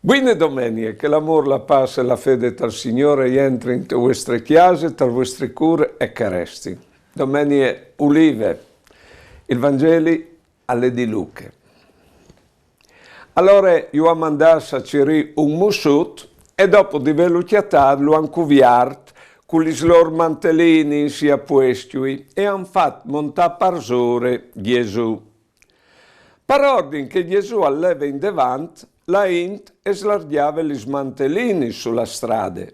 Buone domeniche, che l'amore, la pace e la fede dal Signore entri in vostre chiese, tra vostre cure e caresti. Domeniche Ulive, il Vangeli alle di Luca. Allora io ho mandato a Ciri un musut e dopo di velucchiatarlo han cuviart con i loro mantellini sia puestui e han fatto montare parsore Gesù. Per ordine che Gesù alleva in davanti, la int e slargiava gli smantellini sulla strada.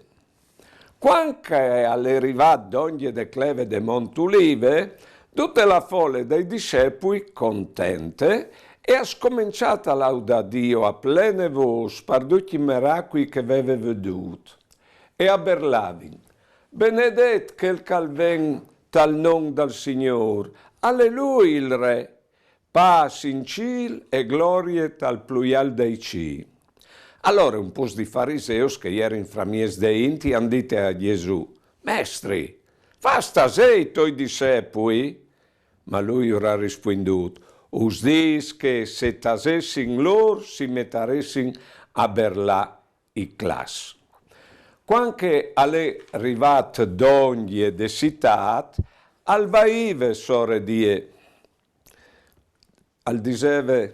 Quando è arrivato d'ogni de cleve de Montulive, tutta la folla dei discepoli, contente, e ha scominciato a laudare Dio a plene voce per tutti i miracoli che aveva veduto. E a Berlavin, benedetto che il calven tal nome del Signore, alleluia il Re, pace in ciel e glorie tal pluial dei cieli. Allora un po' di fariseus che erano fra mies deinti hanno detto a Gesù, Mestri, fa stasera i tuoi discepoli? Ma lui ora ha risponduto, us dis che se tasessin loro si metteressin a berlà i class. Quando è arrivato d'ogni de città, al vaive sore die, al diceva,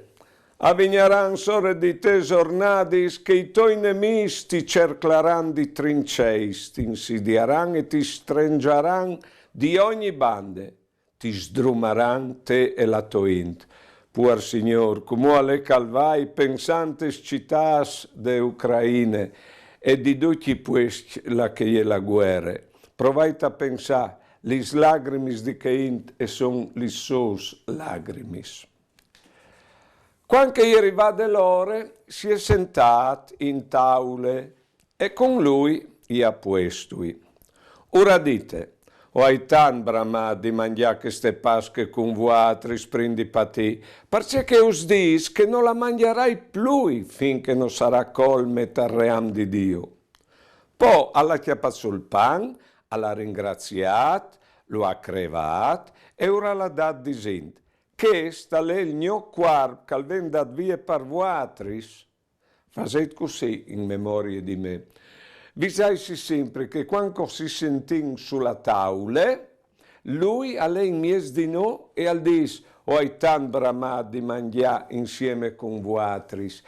avvigneran sore di te giornadis che i tuoi nemici ti cercleran di trinceis, ti insidieran e ti stringeran di ogni bande, ti sdrumeran te e la tua int. Puer Signor, come alle calvai pensantes cittàs de Ucraine e di tutti questi la che è la guerra, provate a pensare, lis lagrimis di che int e son lis sos lagrimis. Quando è arrivato l'ore, si è sentato in taule e con lui ha puestui. Ora dite, o hai tan bramato di mangiare queste pasche con vuatri sprindi patì, perché us dis che non la mangerai più finché non sarà colme tal ream di Dio. Poi alla chiappato sul pan, alla ringraziat, lo ha crevat e ora l'ha dat dicendo, che sta lì il mio quarto che viene dat via per vuatris. Fate così in memoria di me. Vi saisi sempre che quando si sentin sulla tavola, lui a lei in mies di no e al dis, o hai tan bramato di mangiare insieme con vuatris.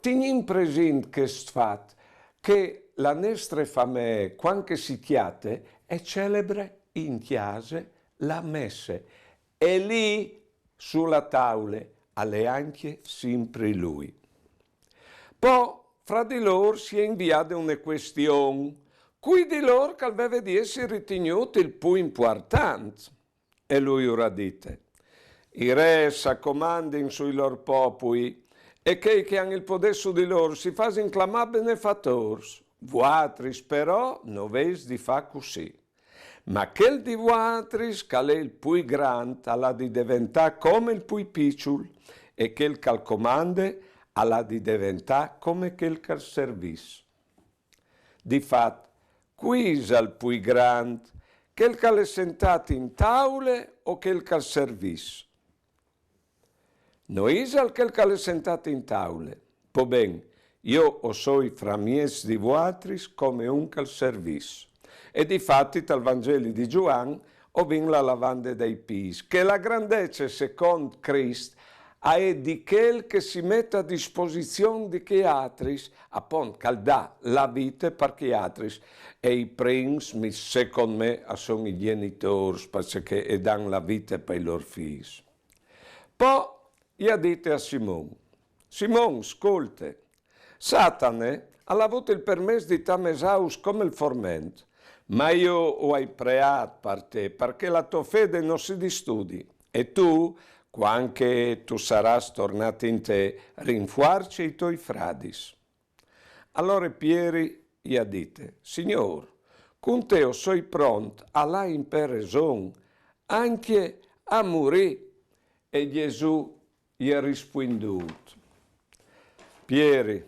Tinin presente che fatto, che la nostra famiglia, quando si chiate, è celebre in chiesa la messe. E lì, sulla tavola, alle anche sempre lui. Poi, fra di loro si è inviata una questione, cui di loro che aveva di essere ritenuto il più importante. E lui ora dite, i re s'accomandino sui loro popoli e che hanno il potere su di loro si fanno inclamare benefattori. Vuatris però non ves di fa così. Ma quel di vuatris, che è il più grande, ha di diventare come il più piccolo, e quel che al comande ha di diventare come quel che al servis. Difatti, qui è il più grande, quel che è sentato in tavole o quel che al servis. Non è quel che è sentato in tavole. Po ben, io o soi fra mies di vuatris come un che al servis. E difatti dal Vangelo di Gioan ho vinto la lavanda dei pis, che la grandezza secondo Cristo è di quel che si mette a disposizione di che altri, appunto, che dà la vita per che altri. E i primi, secondo me, sono i genitori, perché danno la vita per i loro figli. Poi, io dite a Simone, Simone, ascolta, Satane ha avuto il permesso di tamesaus come il formento, ma io ho preato per te perché la tua fede non si distudi e tu, quando tu sarai tornato in te, rinfuarci i tuoi fradis. Allora Pieri gli ha dite, Signor, con te io sono pronto alla impereson, anche a morire. E Gesù gli ha risponduto, Pieri,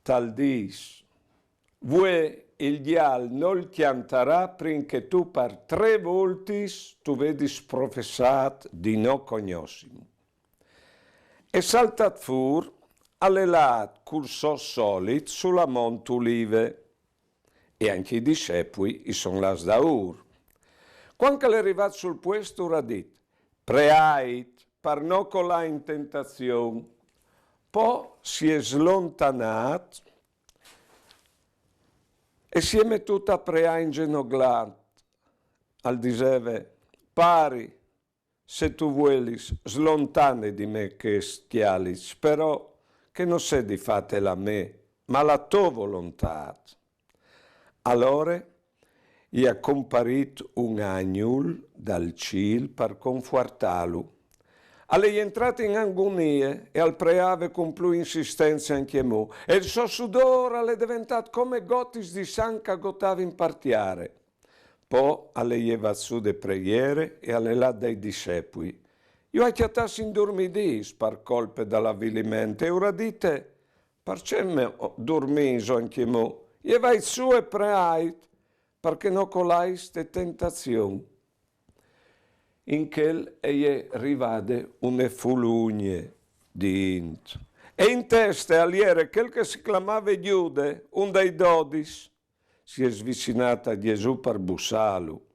tal dis, vuoi il dial non chiantarà prinché tu per 3 volte tu vedi sprofessato di no cognoscimo. E saltat fur allelat col so solit sulla Mont Ulive, e anche i discepoli i sono las da ur. Quando è arrivato sul puesto, ha detto, preait, per non colare in tentazione. Poi si è slontanato e si è mettuto a pregare in genoglato. Al diceva, pari, se tu vuoi, slontane di me che stialic, però che non sei di fatela a me, ma la tua volontà. Allora gli è comparito un agnul dal cielo per confortarlo. Alle è entrato in agonia e al preave con più insistenza anche mo, e il suo sudore è diventato come gotis di sangue che gottava in partiare. Poi alle è va su de preghiere e alle là dai discepoli. Io ho chiatato in dormidis per colpe dall'avvilimento e ora dite, perché me dormiso anche mo? E vai su e preait, perché non colais te tentazioni. In quel è rivade une fulugne dint. E in testa aliere quel che si chiamava Giude, un dei 12, si è svicinata a Gesù per bussarlo.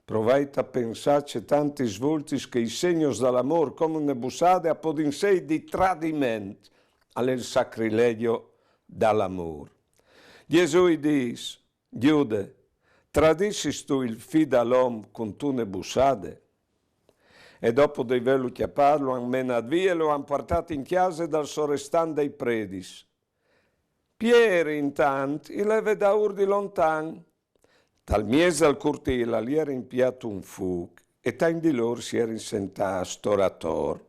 Provate a pensarci tanti svolti che i segni dell'amore come una bussata a podinsei di tradimento al sacrilegio dall'amore. Gesù dice, Giude, tradisci tu il fido all'uomo con tu ne bussate? E dopo di averlo chiappato lo hanno menato via e lo hanno portato in chiesa dal sorrestan dei predis. Pieri intanto, il leve da ur di lontano. Dal mese al cortile gli era impiato un fuoco e tanti di loro si era sentato storator.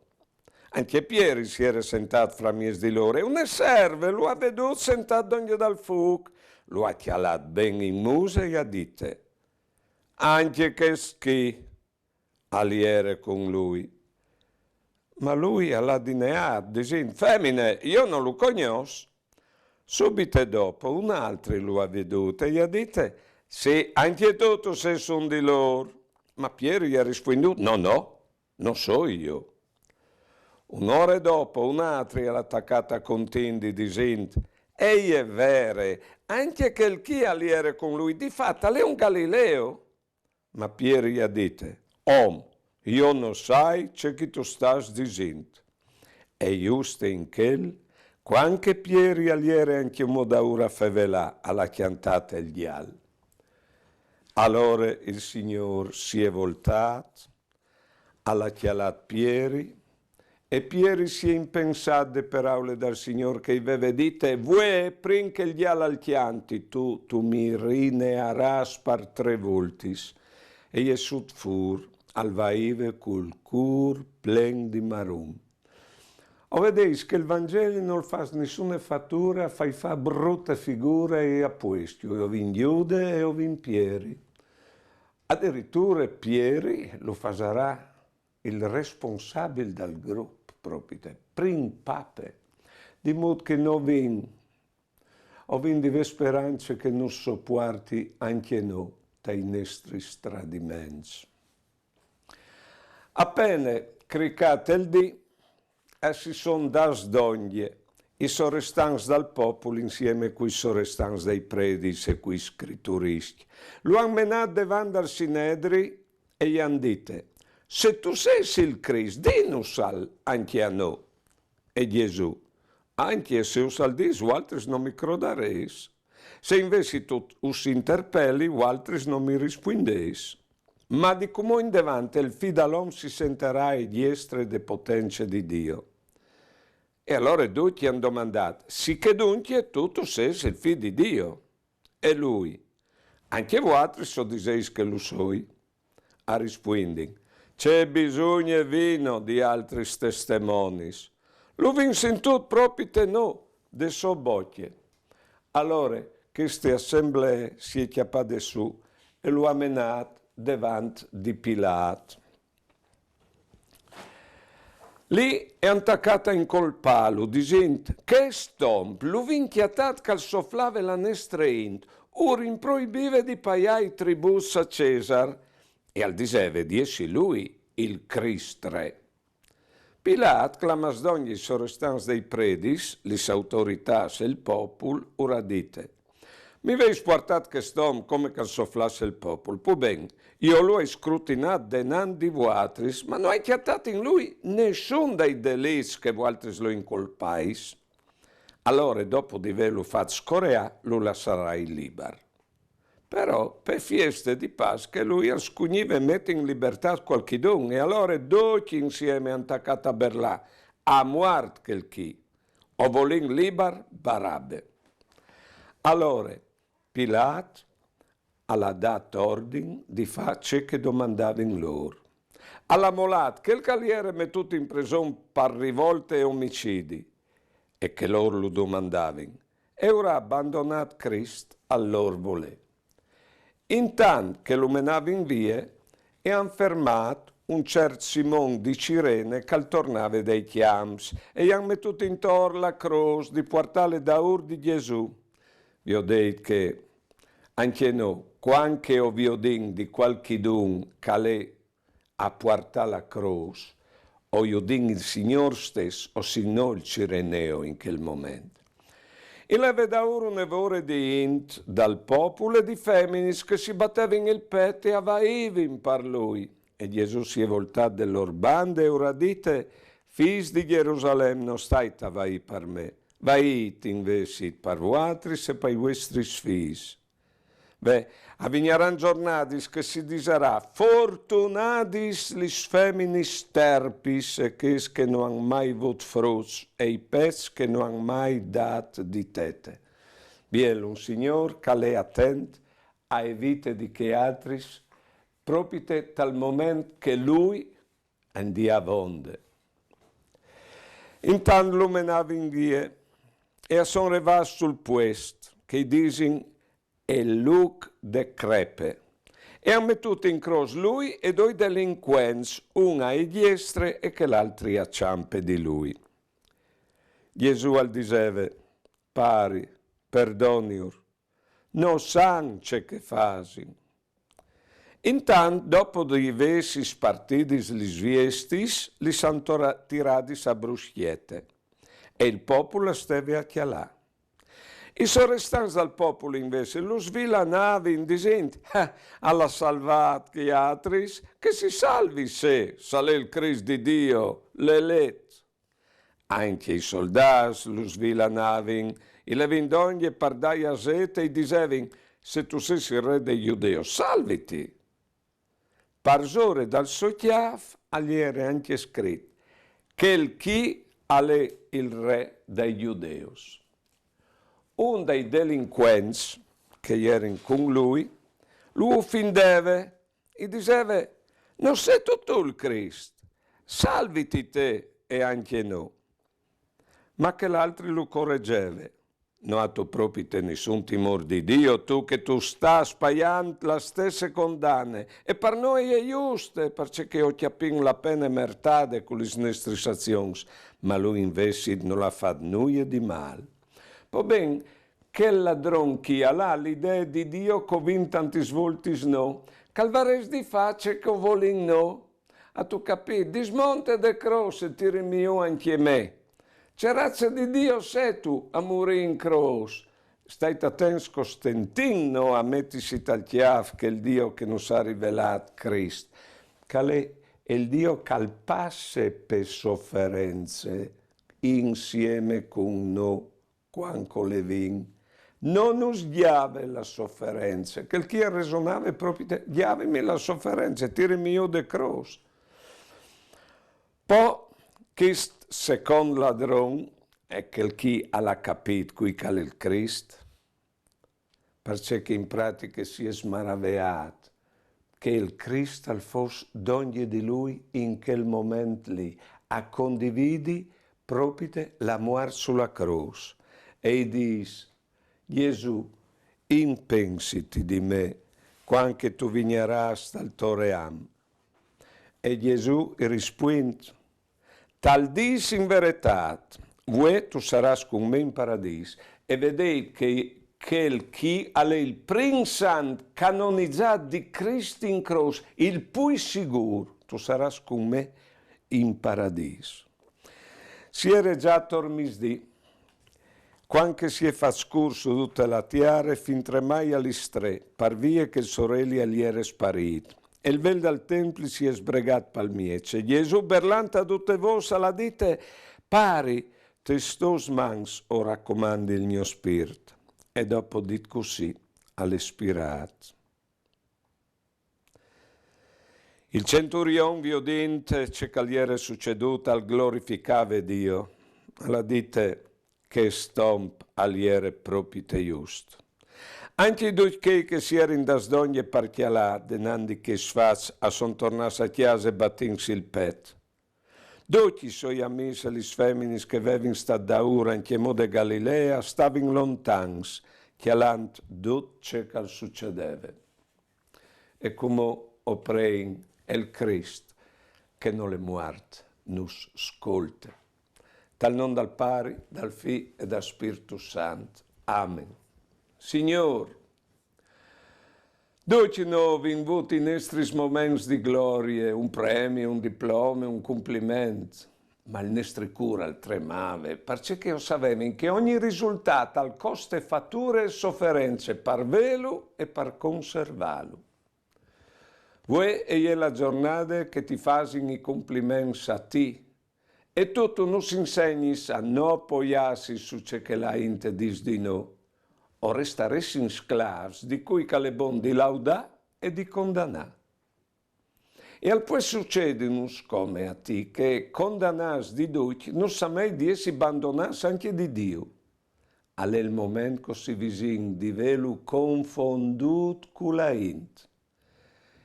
Anche Pieri si era sentato fra mies di loro e una serve lo ha veduto sentato ogni dal fuoco, lo ha chialato ben in muso e ha detto, anche che schi aliere con lui. Ma lui ha dineato, dicendo, femmine, io non lo conosco. Subito dopo un altro lo ha veduto e gli ha detto, sì, anche tu sei un di loro. Ma Piero gli ha risposto, no, non so io. Un'ora dopo un altro l'ha attaccata a contindi dicendo, ehi è vero, anche quel chi aliere con lui, di fatto è un Galileo. Ma Piero gli ha detto, io non sai ciò che tu stai dicendo. E giusto in quel, quando Piero aliere anche un modaura fevelà alla chiantata il dial. Allora il Signore si è voltato, ha chialato Pieri, e Pieri si è impensato le parole del Signore che aveva detto, vuoi prima che il dial al chianti, tu mi rinearas per 3 voltis. E Gesù fur al vaive col cur plen di marum. O vedete che il Vangelo non fa nessuna fattura, fa brutte figure e apposto, o in Giude e o in Pieri. Addirittura Pieri lo farà il responsabile del gruppo, proprio, prim pape, di modo che non vin di speranze che non sopporti anche noi dai nostri stradimenti. Appena cricate il dì, si sono das d'oglie, i sorrestanti dal popolo insieme con i sorrestanti dei predis e con i scritturisti. Lo hanno menato davanti al Sinedri e gli hanno detto, se tu sei il Cristo, dinus anche a noi. E Gesù, anche se usal dis, altri non mi crodareis. Se invece tu us interpelli, altri non mi rispondeis. Ma di come in davanti il fido all'uomo si sentirà di essere de potenze di Dio. E allora tutti hanno domandato, sì che dunque tu sei il figlio di Dio? E lui, anche voi so diceis che lo soi? Ha risposto, c'è bisogno vino di altri testimoni. Lo vin sentut proprio te no, de so bocche. Allora, queste assemblee si è chiappate su e lo ha menato davanti di Pilato. Lì è attaccata in col palo, dicendo, che stomp, lo vinchiatat che sofflava la nestra int, urin proibive di paiai tribus a Cesar, e al diseve di essi lui il Cristre. Pilat clamas d'ogni sorestans dei predis, lis autoritas e il popul, ora dite, mi veis portat questo come che sofflasse il popolo. Pu ben, io lo ho scrutinat denandi vuatris, ma non hai chiattato in lui nessun dei delitti che vualtris lo incolpais. Allora, dopo di averlo fatto scorea, lo lascerai libero. Però, per feste di Pasqua, lui scugniva e mette in libertà qualchidun, e allora tutti insieme hanno attaccato a Berlà, a muart quel chi, o volin liber Barabbe. Allora, Pilat ha dato ordine di fare ciò che domandavano loro. Alla molat che il caliere mettuto in prigione per rivolte e omicidi, e che loro lo domandavano, e ora abbandonato Cristo al loro volere. Intanto che lo menavano via, e hanno fermato un certo Simone di Cirene che tornava dai chiams, e gli hanno mettuto intorno la croce di portale d'aur di Gesù. Vi ho detto che anche noi, quando vi ho detto di qualchidun che è a portare la croce, o io dico il Signore stesso, o se no il Cireneo in quel momento. E la veda ora un'evore di int dal popolo e di femminis che si battevano il petto e avvaivano per lui. E Gesù si è voltato delle loro bande e ora dite, figli di Gerusalemme, non state avvai per me. Vaite invece per voi e per i vostri figli. Beh, avvegneranno giornate che si diserà, fortunadis lis feminis terpis, che non hanno mai avuto frutti, e i pezzi che non hanno mai dato di tete. Biel un signor che è attento a evitare di che altri proprio tal momento che lui andiava onde. Intanto lo menava in via e sono arrivato sul puesto che dicono e Luc de Crepe. E hanno messo in croce lui e due delinquenti, una a destra e che l'altro a ciampe di lui. Gesù al diceva, pari, perdoniur, non sanno ciò che fanno. Intanto, dopo di aversi spartiti gli sviestis, li sono tirati a bruschiette e il popolo steve a chialà. I sorestanti del popolo invece lo svilanavano dicendo alla salvat che altris che si salvi se sale il Cristo di Dio l'eletto. Anche i soldati lo svilanavano e le vindogne per dare a sete e dicevano se tu sei il re dei giudei salviti. Parzore dal suo chiaf agli era anche scritto che il chi è il re dei giudei. Un dei delinquenti che erano con lui lo offendeva e diceva non sei tu il Cristo, salviti te e anche noi. Ma che l'altro lo correggeva. Non ha tu proprio te nessun timore di Dio, tu che tu stai spaiando la stessa condanna. E per noi è giusto, perché ho capito la pena mertade con le nostre azioni, ma lui invece non ha fatto nulla di male. Poi ben, che ladron chi ha là l'idea di Dio che vinto tanti svolti no, calvares di faccia che volin no. A tu capire, dismonte de croce e tiri mio anche me. C'è razza di Dio sei tu a morire in croce. Stai attento Costantino a mettersi tal chiaf che il Dio che non si è rivelato Cristo. Che è il Dio che passe per sofferenze insieme con noi, quando le vin. Non usgiave la sofferenza, che il chi resonava proprio te, diavimi la sofferenza, tirami io de croce. Poi, questo secondo ladron è che il chi ha capito qui che è il Cristo, perché in pratica si è smaraviato che il Cristo fosse d'ogni di lui in quel momento lì, a condividi proprio l'amore sulla croce. E dice, Gesù, impensiti di me, quando tu vigneras dal Toream. E Gesù risponde, tal dis in verità, voi tu saras con me in paradiso. E vedete che il chi è il prince canonizzato di Cristo in croce, il più sicuro, tu saras con me in paradiso. Si era già tormisdì, quando si è fatto scurso tutta la tiare, fin tremai all'istre, par via che il sorelli gli era sparito. E il vel dal tempio si è sbregato palmiece. Gesù berlanta tutte voce la dite, pari, testos mans o raccomandi il mio spirito. E dopo dit così, all'espirato. Il centurion viodinte c'è che era succeduto al glorificave Dio, alla dite che stomp aliere proprio te giusto. Anche i due che si erano in das dogne parchialà, denandi che sfaz a son tornato a chiesa e battinsi il pet. Tutti i suoi amici e le femmine che avevano stato da ora in chiemo de Galilea stavano lontans, chialant tutto ciò che succedeva. E come oprein el Cristo, che non è morto, nus ascolta. Tal non dal Pari, dal Figlio e dal Spirito Santo. Amen. Signor, doci noi vinvuti i nostri momenti di gloria, un premio, un diploma, un complimento, ma il nostro cura il tremave, perché sapevamo che ogni risultato al costo e fatture e sofferenze per velo e per conservarlo. Voi è la giornata che ti fasin i complimenti a te e tu non si insegni a non appoggiarsi su ciò che la gente dice di no, o restaresti in sclavi di cui è buono di laudare e di condannare. E al poi succede come a te che condannasi di tutti non sa mai di essere abbandonati anche di Dio. È il momento così vicino di velo confonduto con la gente.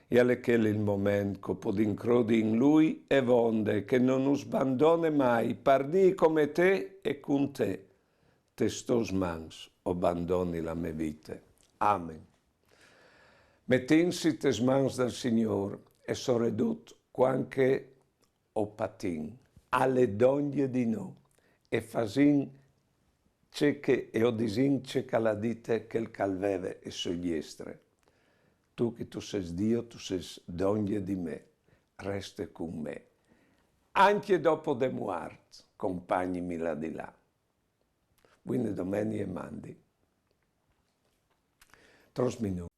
E alle che il momento che può incrodere in lui e vonde che non nos abbandona mai, pardi come te e con te. Testos mans abbandoni la mia vita. Amen. Mettinsi tes mans del Signore e sorredut quanche o patin, alle donne di no, e fasin che e o disin che la dite che il calveve e sogliestre. Tu che tu sei Dio, tu sei donne di me, resta con me. Anche dopo de muart, compagnimi là di là. Quindi domani e mandi. 3 minuti.